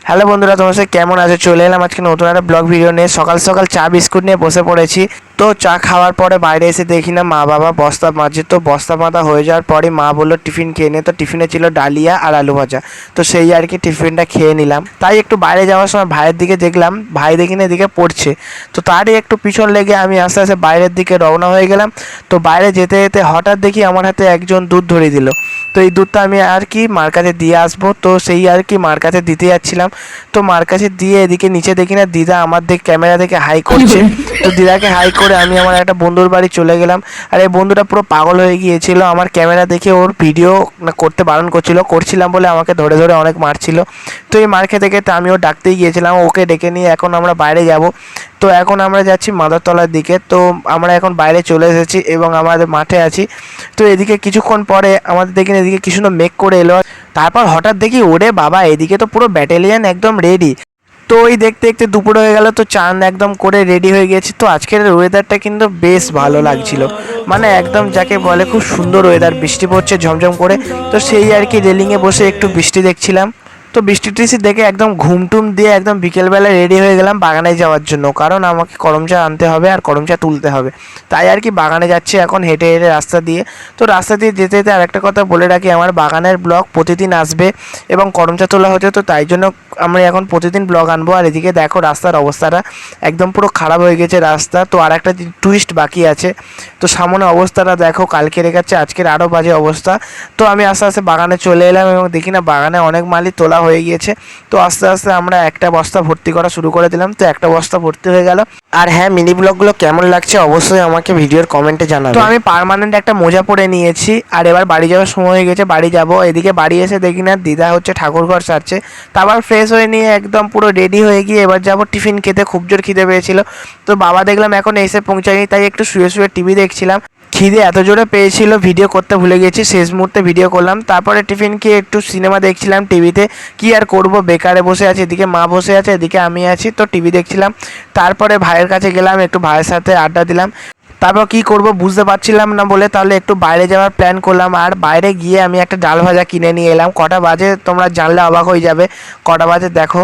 Hello বন্ধুরা, তোমার সাথে কেমন আছো? চলে এলাম আজকে নতুন একটা ব্লগ ভিডিও নিয়ে। সকাল সকাল চা বিস্কুট নিয়ে বসে পড়েছি। তো চা খাওয়ার পরে বাইরে এসে দেখি না মা বাবা বস্তা মাজে। তো বস্তা বাঁধা হয়ে যাওয়ার পরে মা বললো টিফিন খেয়ে নে। তো টিফিনে ছিল ডালিয়া আর আলু ভাজা। তো সেই আর কি টিফিনটা খেয়ে নিলাম। তাই একটু বাইরে যাওয়ার সময় ভাইয়ের দিকে দেখলাম, ভাই দেখি না এদিকে পড়ছে। তো তারই একটু পিছন লেগে আমি আস্তে আস্তে বাইরের দিকে রওনা হয়ে গেলাম। তো বাইরে যেতে যেতে হঠাৎ দেখি আমার হাতে একজন দুধ ধরিয়ে দিল। তো এই দুধটা আমি আর কি মার কাছে দিয়ে আসবো। তো সেই আর কি মার কাছে দিতে যাচ্ছিলাম। তো মার কাছে দিয়ে এদিকে নিচে দেখি না দিদা আমার ক্যামেরা থেকে হাই করছে। তো দিদাকে হাই করে আমি আমার একটা বন্ধুর বাড়ি চলে গেলাম। আর এই বন্ধুটা পুরো পাগল হয়ে গিয়েছিল, আমার ক্যামেরা দেখে ওর ভিডিও করতে বারণ করছিলাম বলে আমাকে ধরে ধরে অনেক মারছিল। তো এই মার খেতে খেতে আমিও ডাকতেই গিয়েছিলাম, ওকে ডেকে নিয়ে এখন আমরা বাইরে যাব। তো এখন আমরা যাচ্ছি মাদারতলার দিকে। তো আমরা এখন বাইরে চলে এসেছি এবং আমাদের মাঠে আছি। তো এদিকে কিছুক্ষণ পরে আমাদের দেখি এদিকে কিছু মেঘ করে এলো। তারপর হঠাৎ দেখি ওরে বাবা, এদিকে তো পুরো ব্যাটালিয়ান একদম রেডি। তো ওই দেখতে দেখতে দুপুর হয়ে গেল। তো চাঁদ একদম করে রেডি হয়ে গেছি। তো আজকের ওয়েদারটা কিন্তু বেশ ভালো লাগছিল, মানে একদম যাকে বলে খুব সুন্দর ওয়েদার, বৃষ্টি পড়ছে ঝমঝম করে। তো সেই আর কি রেলিংয়ে বসে একটু বৃষ্টি দেখছিলাম। তো বৃষ্টি টিষ্টি দেখে একদম ঘুমটুম দিয়ে একদম বিকেলবেলা রেডি হয়ে গেলাম বাগানে যাওয়ার জন্য, কারণ আমাকে করম চা আনতে হবে আর করম চা তুলতে হবে। তাই আর কি বাগানে যাচ্ছি এখন হেঁটে হেঁটে রাস্তা দিয়ে। তো রাস্তা দিয়ে যেতে যেতে আরেকটা কথা বলে রাখি, আমার বাগানের ব্লগ প্রতিদিন আসবে এবং করম চা তোলা হচ্ছে। তো তাই জন্য আমরা এখন প্রতিদিন ব্লগ আনবো। আর এদিকে দেখো রাস্তার অবস্থাটা একদম পুরো খারাপ হয়ে গেছে রাস্তা। তো আর একটা টুইস্ট বাকি আছে। তো সামনে অবস্থাটা দেখো, কালকে রেখেছে আজকের আরও বাজে অবস্থা। তো আমি আস্তে আস্তে বাগানে চলে এলাম এবং দেখি না বাগানে অনেক মালই তোলা হয়ে গিয়েছে। তো আস্তে আস্তে আমরা একটা বস্তা ভর্তি করা শুরু করে দিলাম। তো একটা বস্তা ভর্তি হয়ে গেল। আর হ্যাঁ, মিনি ব্লগগুলো কেমন লাগছে অবশ্যই আমাকে ভিডিওর কমেন্টে জানাবে। তো আমি পার্মানেন্ট একটা মোজা পরে নিয়েছি আর এবার বাড়ি যাওয়ার সময় হয়ে গেছে, বাড়ি যাব। এদিকে বাড়ি এসে দেখি না দিদা হচ্ছে ঠাকুর ঘর সারছে। তারপর ফ্রেশ হয়ে নিয়ে একদম পুরো রেডি হয়ে গিয়ে এবার যাব টিফিন খেতে। খুব জোর খিদে পেয়েছিল। তো বাবা দেখলাম এখন এসে পৌঁছায়নি, তাই একটু শুয়ে শুয়ে টিভি দেখছিলাম। খিদে এত জোরে পেয়েছিল ভিডিও করতে ভুলে গেছি, শেষ মুহূর্তে ভিডিও করলাম। তারপরে টিফিন খেয়ে একটু সিনেমা দেখছিলাম টিভিতে। কি আর করব, বেকারে বসে আছি, এদিকে মা বসে আছে, এদিকে আমি আছি। তো টিভি দেখছিলাম। তারপরে ভাইয়ের কাছে গেলাম, একটু ভাইয়ের সাথে আড্ডা দিলাম। তারপর কি করব বুঝতে পারছিলাম না বলে তাহলে একটু বাইরে যাওয়ার প্ল্যান করলাম। আর বাইরে গিয়ে আমি একটা ডাল ভাজা কিনে নিয়ে এলাম। কটা বাজে তোমরা জানলে অবাক হয়ে যাবে। কটা বাজে দেখো।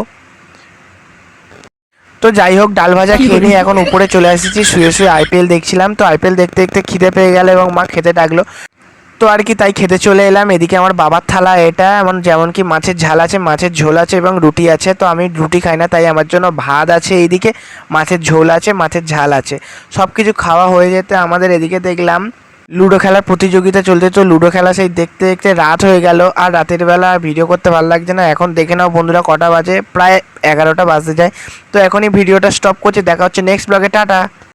তো যাই হোক, ডাল ভাজা খেয়ে নিয়ে এখন উপরে চলে এসেছি, শুয়ে শুয়ে আইপিএল দেখছিলাম। তো আইপিএল দেখতে দেখতে খিদে পেয়ে গেল এবং মা খেতে ডাকলো। তো আর কি তাই খেতে চলে এলাম। এদিকে আমার বাবার থালা এটা, এমন যেমন কি মাছের ঝাল আছে, মাছের ঝোল আছে এবং রুটি আছে। তো আমি রুটি খাই না, তাই আমার জন্য ভাত আছে, এইদিকে মাছের ঝোল আছে, মাছের ঝাল আছে। সব কিছু খাওয়া হয়ে যেতে আমাদের এদিকে দেখলাম লুডো খেলার প্রতিযোগিতা চলতে। তো লুডো খেলা সেই দেখতে দেখতে রাত হয়ে গেল। আর রাতের বেলা ভিডিও করতে ভালো লাগছে না। এখন দেখে নাও বন্ধুরা কটা বাজে, প্রায় 11টা বাজতে যায়। তো এখনই ভিডিওটা স্টপ করছি, দেখা হচ্ছে নেক্সট ব্লগে, টাটা।